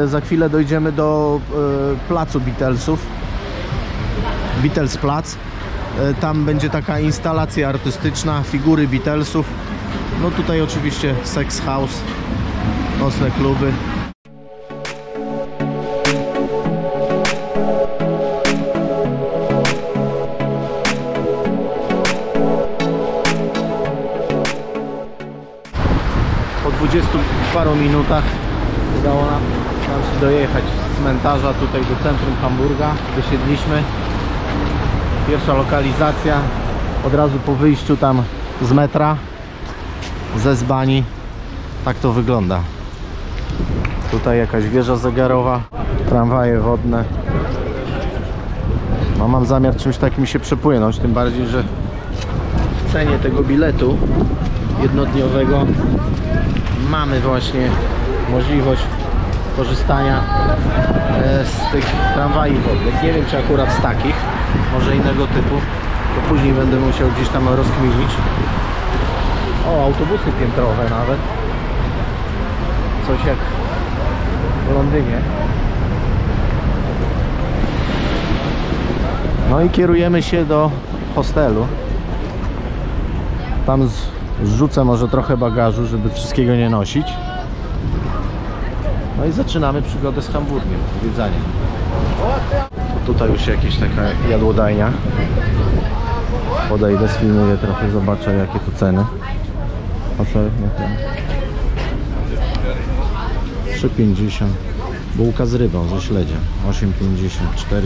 Za chwilę dojdziemy do placu Beatlesów, Beatles Plac. Tam będzie taka instalacja artystyczna, figury Beatlesów. No tutaj oczywiście sex house, nocne kluby. Po 20 paru minutach udało nam się dojechać z cmentarza tutaj do centrum Hamburga. Wysiedliśmy. Pierwsza lokalizacja od razu po wyjściu tam z metra, ze Zbani. Tak to wygląda. Tutaj jakaś wieża zegarowa, tramwaje wodne. No, mam zamiar czymś takim się przepłynąć, tym bardziej, że w cenie tego biletu jednodniowego mamy właśnie możliwość korzystania z tych tramwajów wodnych. Nie wiem, czy akurat z takich, może innego typu, to później będę musiał gdzieś tam rozkminić. O, autobusy piętrowe nawet. Coś jak w Londynie. No i kierujemy się do hostelu. Tam zrzucę może trochę bagażu, żeby wszystkiego nie nosić. No i zaczynamy przygodę z Hamburgiem, zwiedzaniem. Tutaj już jakieś taka jadłodajnia. Podejdę, sfilmuję trochę, zobaczę jakie to ceny. O co? 3,50. Bułka z rybą, ze śledziem 8,50, 4,50.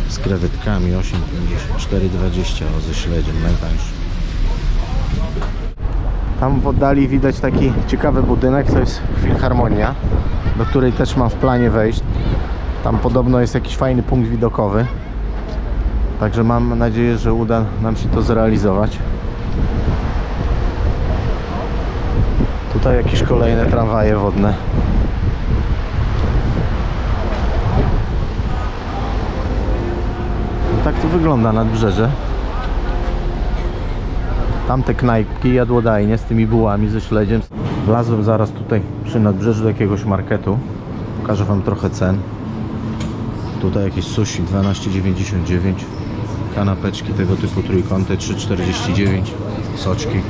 Z krewetkami 8,50, 4,20 ze śledziem, najtańszy. Tam w oddali widać taki ciekawy budynek, to jest Filharmonia, do której też mam w planie wejść. Tam podobno jest jakiś fajny punkt widokowy. Także mam nadzieję, że uda nam się to zrealizować. Tutaj jakieś kolejne tramwaje wodne. Tak to wygląda nadbrzeże. Tamte knajpki, jadłodajnie z tymi bułami ze śledziem. Wlazłem zaraz tutaj przy nadbrzeżu do jakiegoś marketu. Pokażę wam trochę cen. Tutaj jakieś sushi 12,99. Kanapeczki tego typu trójkąty 3,49. Soczki.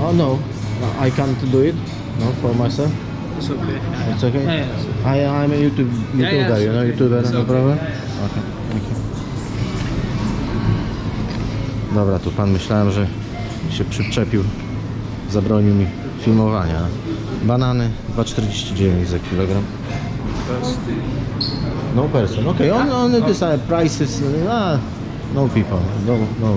Oh no, I can't do it. No, for myself. It's okay. It's okay. Yeah, I'm a YouTuber, you know, YouTuber, no problem. Okay, thank you. Dobra, tu pan myślałem, że się przyczepił, zabronił mi filmowania. Banany 2,49 za kilogram. No person, okay, on this prices, no people, no.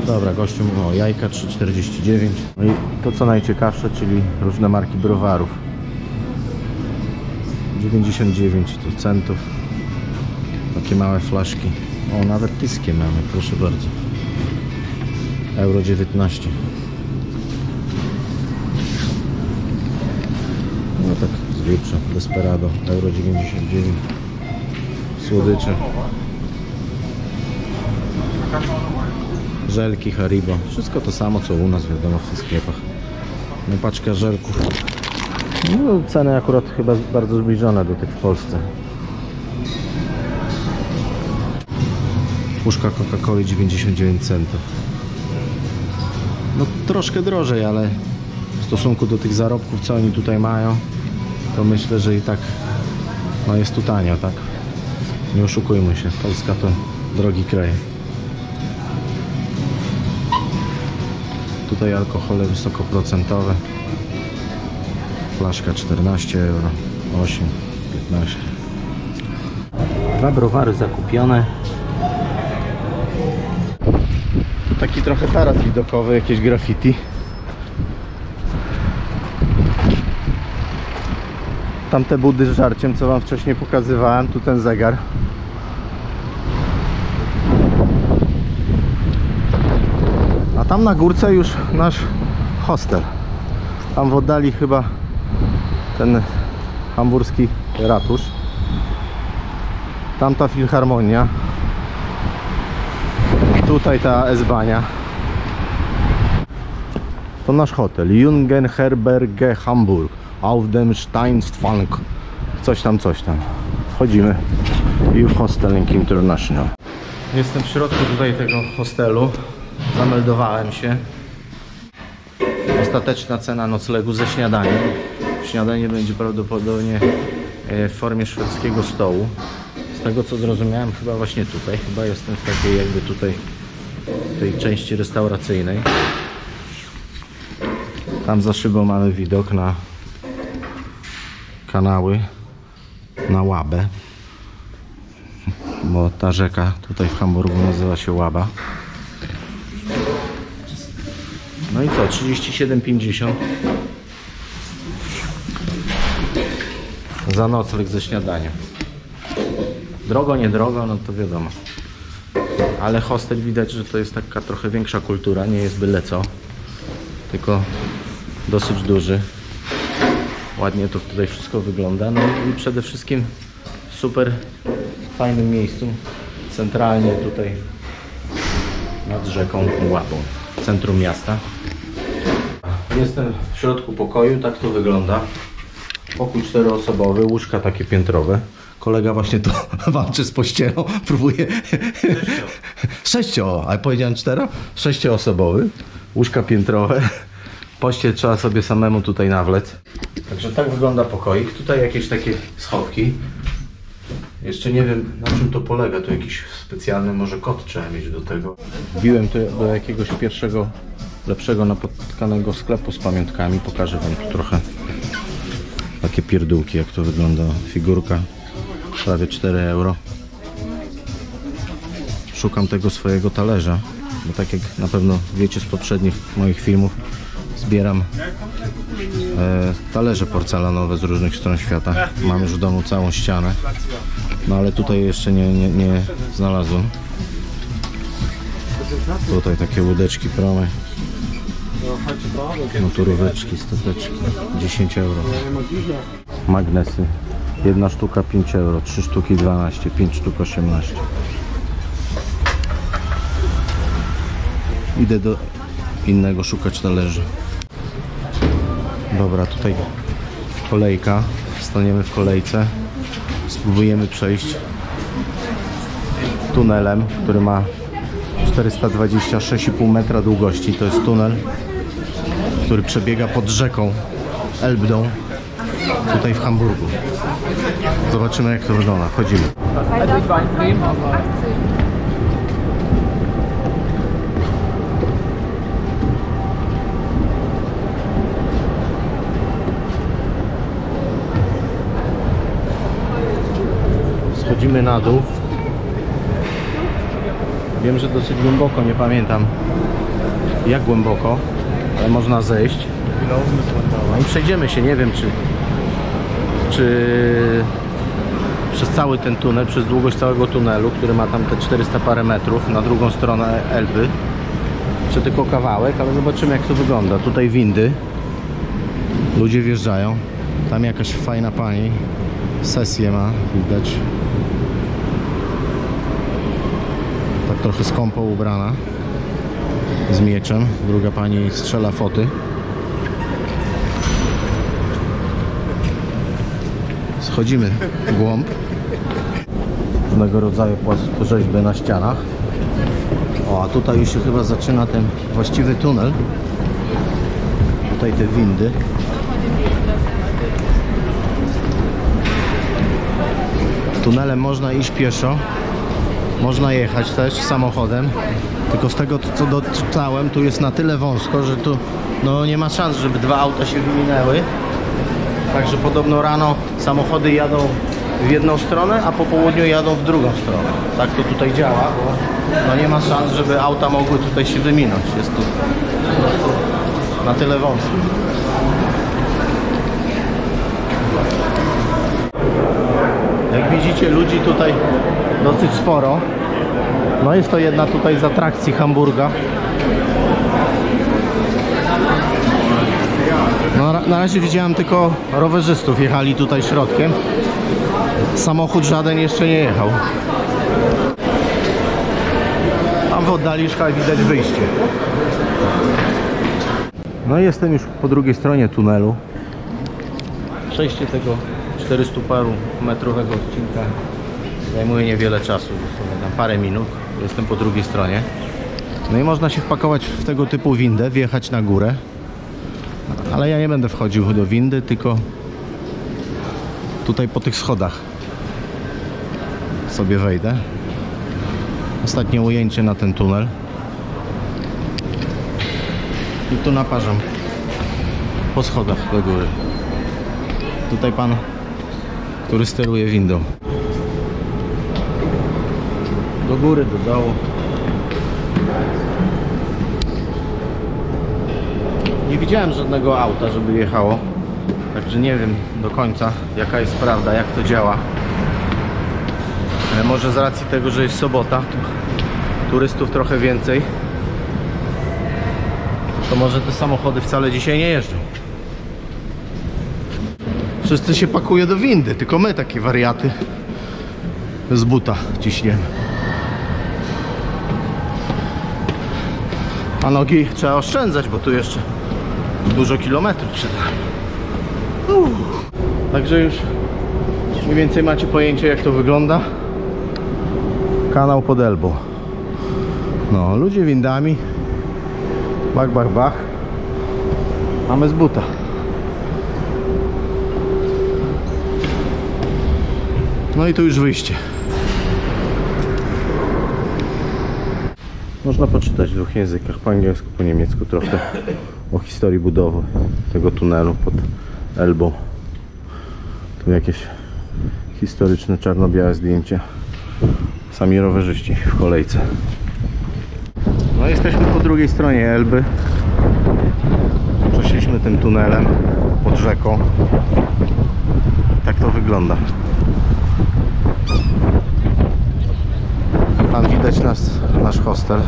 Dobra, gościu mówił o jajka 3,49. No i to co najciekawsze, czyli różne marki browarów. 99 tu centów. Takie małe flaszki. O, nawet tyskie mamy, proszę bardzo. Euro 19. No tak z grubsza. Desperado, euro 99. Słodycze. Żelki Haribo. Wszystko to samo co u nas, wiadomo, w tych sklepach. No, paczka żelków. No, ceny akurat chyba bardzo zbliżone do tych w Polsce. Puszka Coca-Coli 99 centów. No troszkę drożej, ale w stosunku do tych zarobków, co oni tutaj mają, to myślę, że i tak no jest tu tanio, tak? Nie oszukujmy się, Polska to drogi kraj. Tutaj alkohole wysokoprocentowe. Flaszka 14 euro, 8, 15. Dwa browary zakupione. Taki trochę taras widokowy, jakieś graffiti. Tamte budy z żarciem, co wam wcześniej pokazywałem, tu ten zegar. A tam na górce już nasz hostel. Tam w oddali chyba ten hamburski ratusz. Tamta Filharmonia. Tutaj ta S-Bania. To nasz hotel. Jungenherberge Hamburg. Auf dem Steinstfang. Coś tam, coś tam. Wchodzimy. Youth Hosteling International. Jestem w środku tutaj tego hostelu. Zameldowałem się. Ostateczna cena noclegu ze śniadaniem. Śniadanie będzie prawdopodobnie w formie szwedzkiego stołu. Z tego co zrozumiałem, chyba właśnie tutaj. Chyba jestem w takiej jakby tutaj tej części restauracyjnej. Tam za szybą mamy widok na kanały, na Łabę. Bo ta rzeka tutaj w Hamburgu nazywa się Łaba. No i co? 37,50 za nocleg ze śniadaniem. Drogo, nie drogo, no to wiadomo. Ale hostel widać, że to jest taka trochę większa kultura. Nie jest byle co, tylko dosyć duży. Ładnie to tutaj wszystko wygląda. No i przede wszystkim w super fajnym miejscu. Centralnie tutaj nad rzeką Łabą. Centrum miasta. Jestem w środku pokoju, tak to wygląda. Pokój 4-osobowy, łóżka takie piętrowe. Kolega właśnie to walczy z pościelą, próbuje... 6, ale powiedziałem 4? 6-osobowy. Łóżka piętrowe. Pościel trzeba sobie samemu tutaj nawlec. Także tak wygląda pokoik. Tutaj jakieś takie schowki. Jeszcze nie wiem, na czym to polega. Tu jakiś specjalny może kod trzeba mieć do tego. Wbiłem tu do jakiegoś pierwszego, lepszego napotkanego sklepu z pamiątkami. Pokażę wam tu trochę takie pierdółki, jak to wygląda. Figurka prawie 4 euro. Szukam tego swojego talerza, bo tak jak na pewno wiecie z poprzednich moich filmów, zbieram talerze porcelanowe z różnych stron świata. Mam już w domu całą ścianę, no ale tutaj jeszcze nie znalazłem. Tutaj takie łódeczki promy, motoróweczki, stateczki, 10 euro. Magnesy, jedna sztuka 5 euro, 3 sztuki 12, 5 sztuk 18. Idę do innego szukać talerzy. Dobra, tutaj kolejka. Staniemy w kolejce. Spróbujemy przejść tunelem, który ma 426,5 metra długości. To jest tunel, który przebiega pod rzeką Elbdą, tutaj w Hamburgu. Zobaczymy, jak to wygląda. Wchodzimy. Schodzimy na dół. Wiem, że dosyć głęboko, nie pamiętam jak głęboko, ale można zejść. No i przejdziemy się, nie wiem czy przez cały ten tunel, przez długość całego tunelu, który ma tam te 400 parę metrów na drugą stronę Elby, czy tylko kawałek, ale zobaczymy, jak to wygląda. Tutaj windy, ludzie wjeżdżają, tam jakaś fajna pani sesję ma, widać. Tak trochę skąpo ubrana, z mieczem. Druga pani strzela foty. Schodzimy w głąb. Różnego rodzaju płaskorzeźby na ścianach. O, a tutaj już się chyba zaczyna ten właściwy tunel. Tutaj te windy. Tunelem można iść pieszo. Można jechać też samochodem, tylko z tego co doczytałem, tu jest na tyle wąsko, że tu no nie ma szans, żeby dwa auta się wyminęły. Także podobno rano samochody jadą w jedną stronę, a po południu jadą w drugą stronę. Tak to tutaj działa, bo no nie ma szans, żeby auta mogły tutaj się wyminąć. Jest tu na tyle wąsko. Jak widzicie, ludzi tutaj dosyć sporo. No jest to jedna tutaj z atrakcji Hamburga. No, na razie widziałem tylko rowerzystów, jechali tutaj środkiem. Samochód żaden jeszcze nie jechał. Tam w oddali już widać wyjście. No i jestem już po drugiej stronie tunelu. Przejście tego 400 paru metrowego odcinka zajmuje niewiele czasu, na parę minut. Jestem po drugiej stronie. No i można się wpakować w tego typu windę, wjechać na górę. Ale ja nie będę wchodził do windy, tylko tutaj po tych schodach sobie wejdę. Ostatnie ujęcie na ten tunel. I tu naparzam po schodach do góry. Tutaj pan, który steruje windą. Do góry, do dołu. Nie widziałem żadnego auta, żeby jechało. Także nie wiem do końca, jaka jest prawda, jak to działa. Może z racji tego, że jest sobota, to turystów trochę więcej, to może te samochody wcale dzisiaj nie jeżdżą. Wszyscy się pakują do windy, tylko my takie wariaty z buta ciśniemy. A nogi trzeba oszczędzać, bo tu jeszcze dużo kilometrów przed nami. Także już mniej więcej macie pojęcie, jak to wygląda. Kanał pod Elbą. No, ludzie windami. Bach, bach, bach. Mamy z buta. No i tu już wyjście. Można poczytać w dwóch językach, po angielsku, po niemiecku trochę o historii budowy tego tunelu pod Elbą. Tu jakieś historyczne czarno-białe zdjęcia. Sami rowerzyści w kolejce. No jesteśmy po drugiej stronie Elby. Przeszliśmy tym tunelem pod rzeką. Tak to wygląda. Tam widać nasz hostel.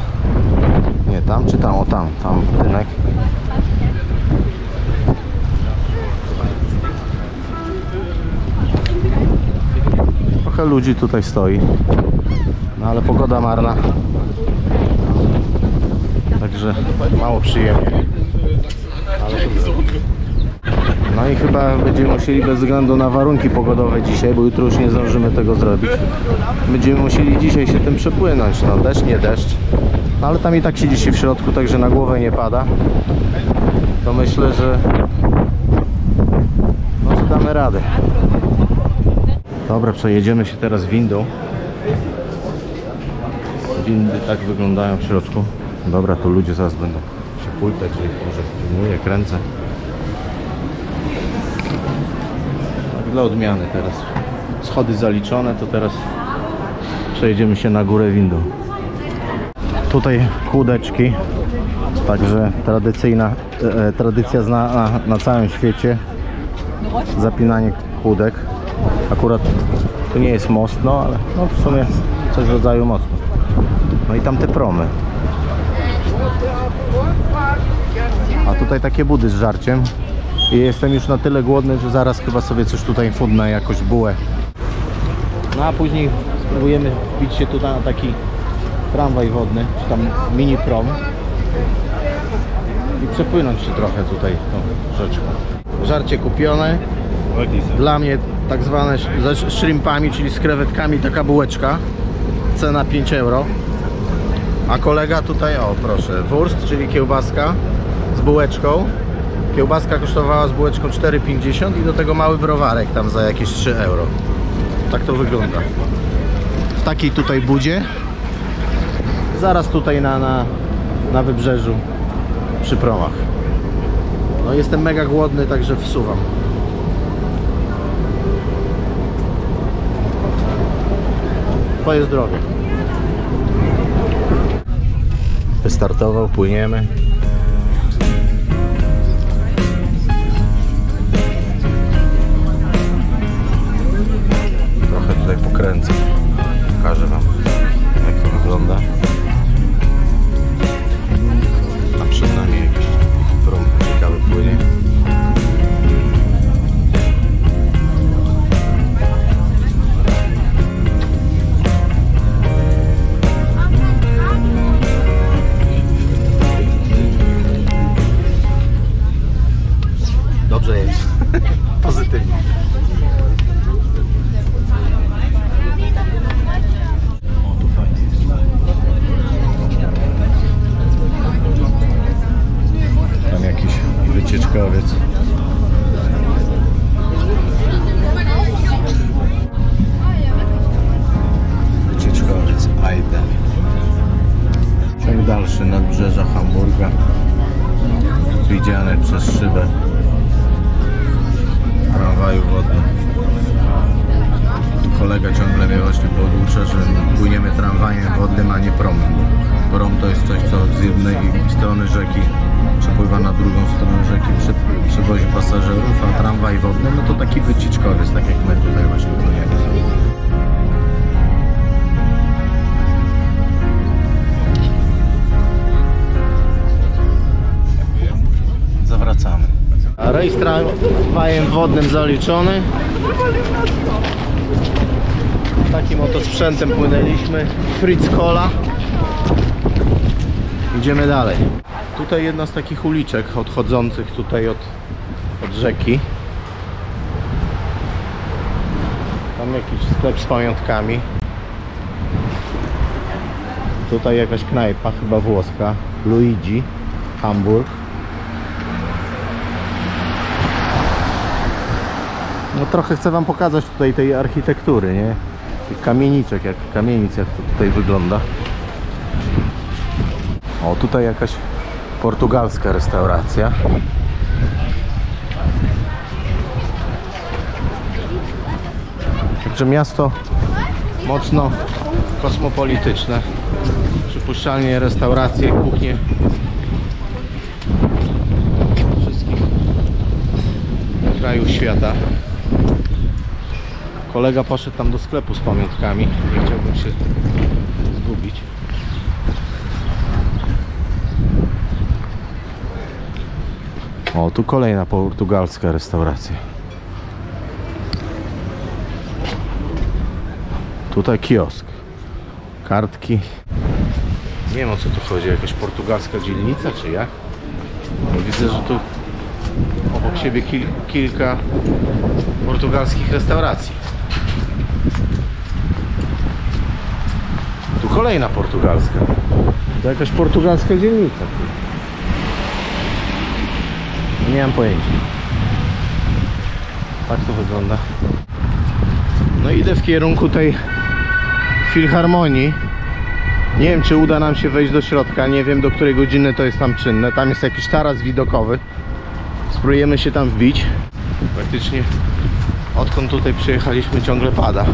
Nie tam, czy tam? O tam budynek. Trochę ludzi tutaj stoi. No ale pogoda marna. Także mało przyjemnie. No i chyba będziemy musieli bez względu na warunki pogodowe dzisiaj, bo jutro już nie zdążymy tego zrobić. Będziemy musieli dzisiaj się tym przepłynąć. No deszcz, nie deszcz. No ale tam i tak siedzi się w środku, także na głowę nie pada. To myślę, że może damy radę. Dobra, przejedziemy się teraz windą. Windy tak wyglądają w środku. Dobra, to ludzie zaraz będą się pultać, że ich może filmuję, kręcę. Tak dla odmiany teraz. Schody zaliczone, to teraz przejedziemy się na górę windą. Tutaj kłódeczki. Także tradycja znana na całym świecie. Zapinanie kłódek. Akurat to nie jest most, no ale no w sumie coś w rodzaju mostu. No i tam te promy. A tutaj takie budy z żarciem. I jestem już na tyle głodny, że zaraz chyba sobie coś tutaj fudnę, jakąś bułę. No a później spróbujemy wbić się tutaj na taki tramwaj wodny, czy tam mini prom. I przepłynąć się trochę tutaj tą rzeczką. Żarcie kupione. Dla mnie tak zwane ze shrimpami, czyli z krewetkami, taka bułeczka. Cena 5 euro. A kolega tutaj, o proszę, wurst, czyli kiełbaska z bułeczką. Kiełbaska kosztowała z bułeczką 4,50 i do tego mały browarek tam za jakieś 3 euro. Tak to wygląda. W takiej tutaj budzie. Zaraz tutaj na wybrzeżu przy promach. No jestem mega głodny, także wsuwam. Twoje zdrowie. Wystartował, płyniemy. Trochę tutaj pokręcę. Pokażę wam, jak to wygląda. A przed nami jakiś prom ciekawy płynie. Dobrze jest. Pozytywnie. O, tu fajnie. Tam jakiś wycieczkowiec. Wycieczkowiec Aida. Ciąg dalszy nadbrzeża Hamburga. Widziane przez szybę tramwaju wodnym. Tu kolega ciągle mnie właśnie poducza, że płyniemy tramwajem wodnym, a nie promem. Prom to jest coś, co z jednej strony rzeki przepływa na drugą stronę rzeki, przewozi pasażerów, a tramwaj wodny no to taki wycieczkowiec, tak jak my tutaj właśnie płyniemy sobie. Zawracamy. A rejs tramwajem wodnym zaliczony. Takim oto sprzętem płynęliśmy. Fritz Cola. Idziemy dalej. Tutaj jedna z takich uliczek odchodzących tutaj od rzeki. Tam jakiś sklep z pamiątkami. Tutaj jakaś knajpa, chyba włoska. Luigi, Hamburg. No trochę chcę wam pokazać tutaj tej architektury, nie? Tych kamieniczek, kamienic, jak to tutaj wygląda. O, tutaj jakaś portugalska restauracja. Także miasto mocno kosmopolityczne. Przypuszczalnie restauracje, kuchnie wszystkich krajów świata. Kolega poszedł tam do sklepu z pamiątkami. Nie chciałbym się zgubić. O, tu kolejna portugalska restauracja. Tutaj kiosk. Kartki. Nie wiem, o co tu chodzi. Jakaś portugalska dzielnica, czy jak? No, widzę, że tu obok siebie kilka portugalskich restauracji. Tu kolejna portugalska. To jakaś portugalska dzielnica. Nie mam pojęcia. Tak to wygląda. No idę w kierunku tej filharmonii. Nie wiem, czy uda nam się wejść do środka. Nie wiem, do której godziny to jest tam czynne. Tam jest jakiś taras widokowy. Spróbujemy się tam wbić. Praktycznie odkąd tutaj przyjechaliśmy ciągle pada.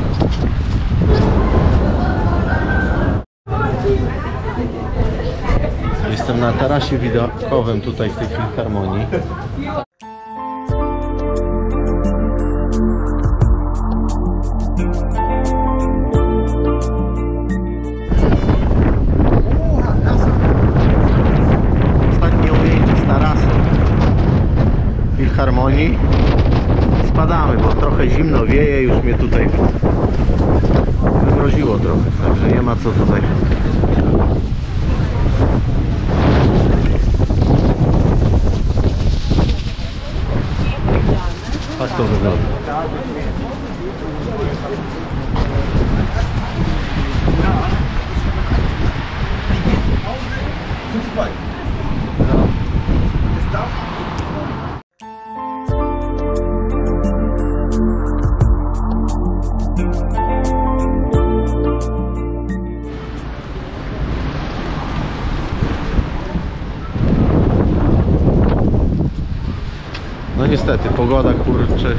Jestem na tarasie widokowym tutaj w tej filharmonii. Ostatnie ujęcie z tarasu filharmonii. Spadamy, bo trochę zimno wieje, już mnie tutaj wymroziło trochę, także nie ma co tutaj. Tak to wygląda. No niestety, pogoda kurczę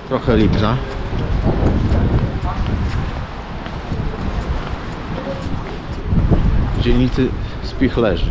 trochę lipna. W dzielnicy Spichlerzy.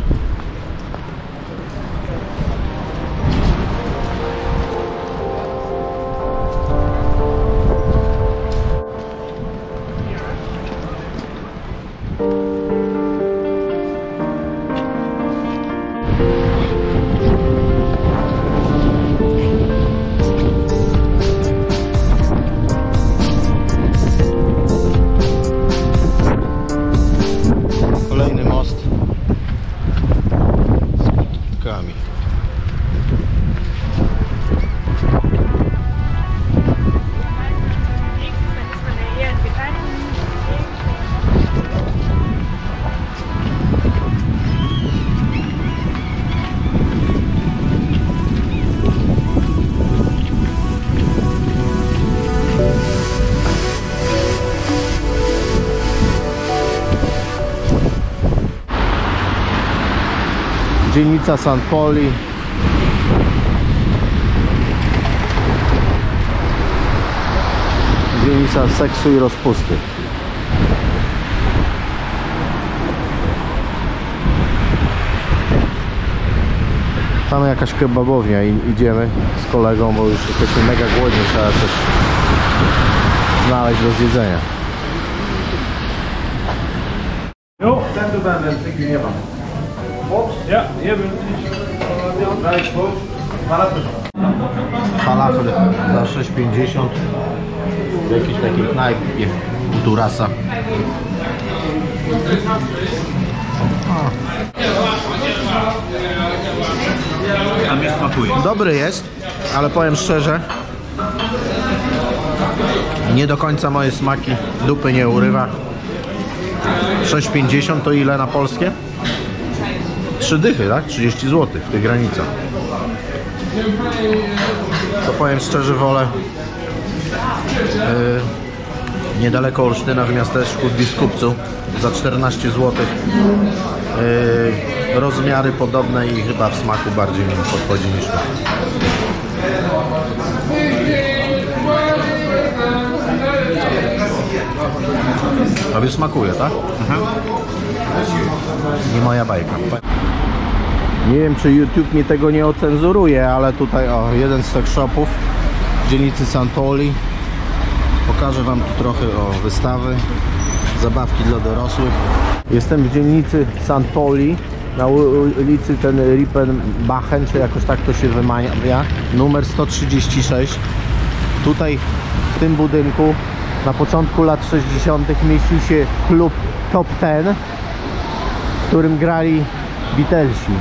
bucikami. Dzielnica St. Pauli. Dzielnica seksu i rozpusty. Tam jakaś kebabownia i idziemy z kolegą, bo już jesteśmy mega głodni, trzeba coś znaleźć do zjedzenia. Jo, ten tu będę, tyki nie mam. Ja, nie wiem. Falafel za 6,50 w jakiejś takiej knajpie Durasa. A mnie smakuje. Dobry jest, ale powiem szczerze, nie do końca moje smaki dupy nie urywa. 6,50 to ile na polskie? 3 dychy, tak? 30 zł w tych granicach. To powiem szczerze, wolę niedaleko Olsztyna w miasteczku w Biskupcu za 14 zł. Rozmiary podobne i chyba w smaku bardziej mi podchodzi niż to. Tobie smakuje, tak? Nie moja bajka. Nie wiem, czy YouTube mi tego nie ocenzuruje, ale tutaj jeden z tych shopów w dzielnicy St. Pauli. Pokażę wam tu trochę wystawy, zabawki dla dorosłych. Jestem w dzielnicy St. Pauli, na ulicy ten Rippenbachen, czy jakoś tak to się wymawia, numer 136. Tutaj w tym budynku na początku lat 60. mieścił się klub Top Ten, w którym grali Beatlesi.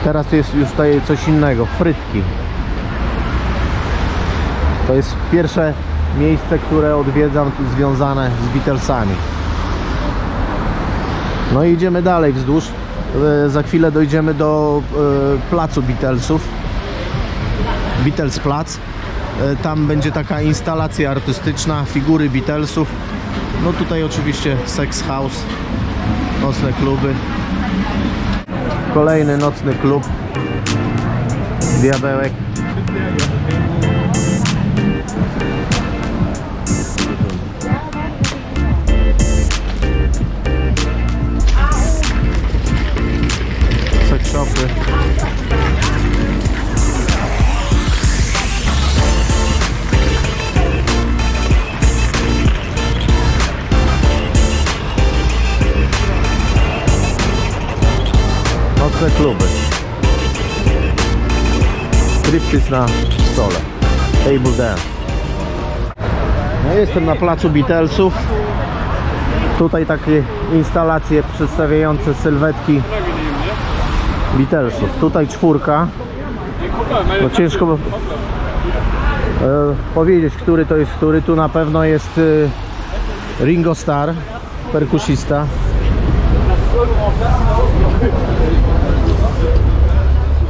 Teraz jest już tutaj coś innego, Frytki. To jest pierwsze miejsce, które odwiedzam, związane z Beatlesami. No i idziemy dalej wzdłuż. Za chwilę dojdziemy do placu Beatlesów, Beatles Plac. Tam będzie taka instalacja artystyczna, figury Beatlesów. No tutaj oczywiście Sex House, nocne kluby. Kolejny nocny klub, Diabełek. Sex shopy. Nocne kluby. Striptease na stole. Table dance. No jestem na placu Beatlesów. Tutaj takie instalacje przedstawiające sylwetki Beatlesów. Tutaj czwórka. No ciężko powiedzieć, który to jest który. Tu na pewno jest Ringo Starr, perkusista.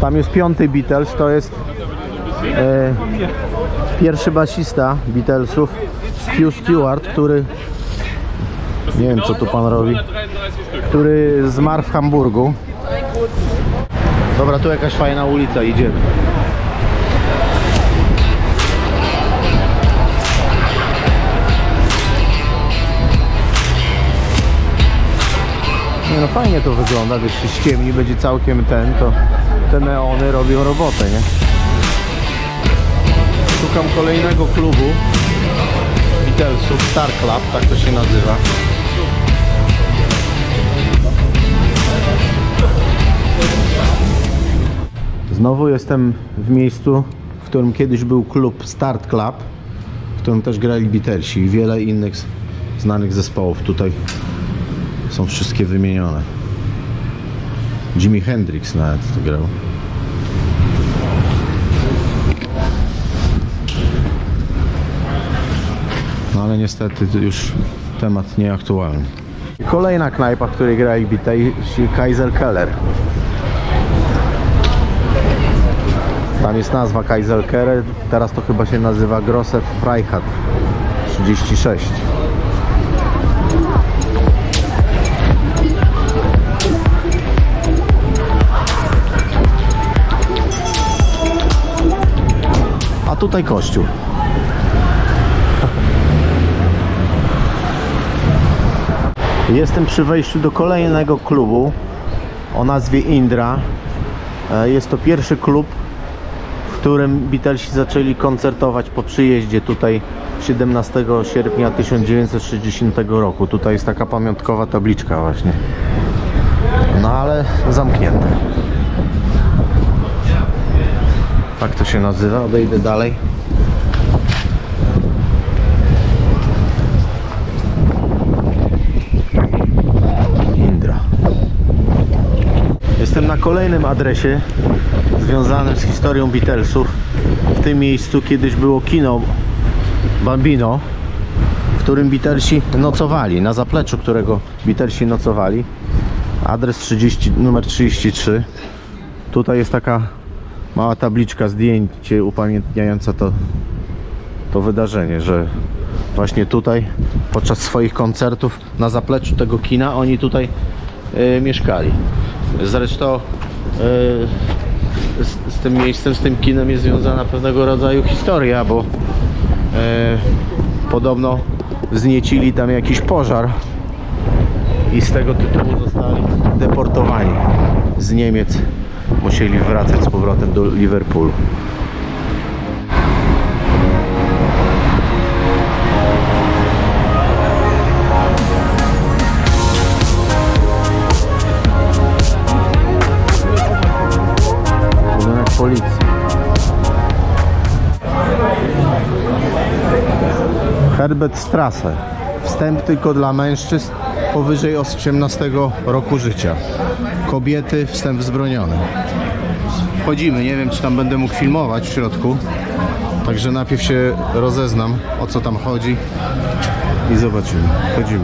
Tam jest 5. Beatles, to jest pierwszy basista Beatlesów, Stu Stewart, który, nie wiem co tu pan robi, który zmarł w Hamburgu. Dobra, tu jakaś fajna ulica, idziemy. No fajnie to wygląda, wiesz, się ściemni, będzie całkiem to te neony robią robotę, nie? Szukam kolejnego klubu Beatlesów, Star Club, tak to się nazywa. Znowu jestem w miejscu, w którym kiedyś był klub Start Club, w którym też grali Beatlesi i wiele innych znanych zespołów. Tutaj są wszystkie wymienione. Jimi Hendrix nawet tu grał. No ale niestety to już temat nieaktualny. Kolejna knajpa, w której gra ich bitej, Kaiser Keller. Tam jest nazwa Kaiser Keller, teraz to chyba się nazywa Grosef Freiheit 36. A tutaj kościół. Jestem przy wejściu do kolejnego klubu o nazwie Indra. Jest to pierwszy klub, w którym Beatlesi zaczęli koncertować po przyjeździe tutaj 17 sierpnia 1960 roku. Tutaj jest taka pamiątkowa tabliczka właśnie. No ale zamknięte. Tak to się nazywa. Odejdę dalej. Indra. Jestem na kolejnym adresie związanym z historią Beatlesów. W tym miejscu kiedyś było kino Bambino, w którym Beatlesi nocowali, na zapleczu którego Beatlesi nocowali. Adres numer 33. Tutaj jest taka mała tabliczka, zdjęcie upamiętniające to wydarzenie, że właśnie tutaj podczas swoich koncertów na zapleczu tego kina oni tutaj mieszkali. Zresztą z tym miejscem, z tym kinem jest związana pewnego rodzaju historia, bo podobno wzniecili tam jakiś pożar i z tego tytułu zostali deportowani z Niemiec. Musieli wracać z powrotem do Liverpoolu. Budynek policji. Herbertstrasse. Wstęp tylko dla mężczyzn powyżej 18 roku życia. Kobiety wstęp wzbroniony. Wchodzimy, nie wiem czy tam będę mógł filmować w środku. Także najpierw się rozeznam, o co tam chodzi i zobaczymy. Wchodzimy.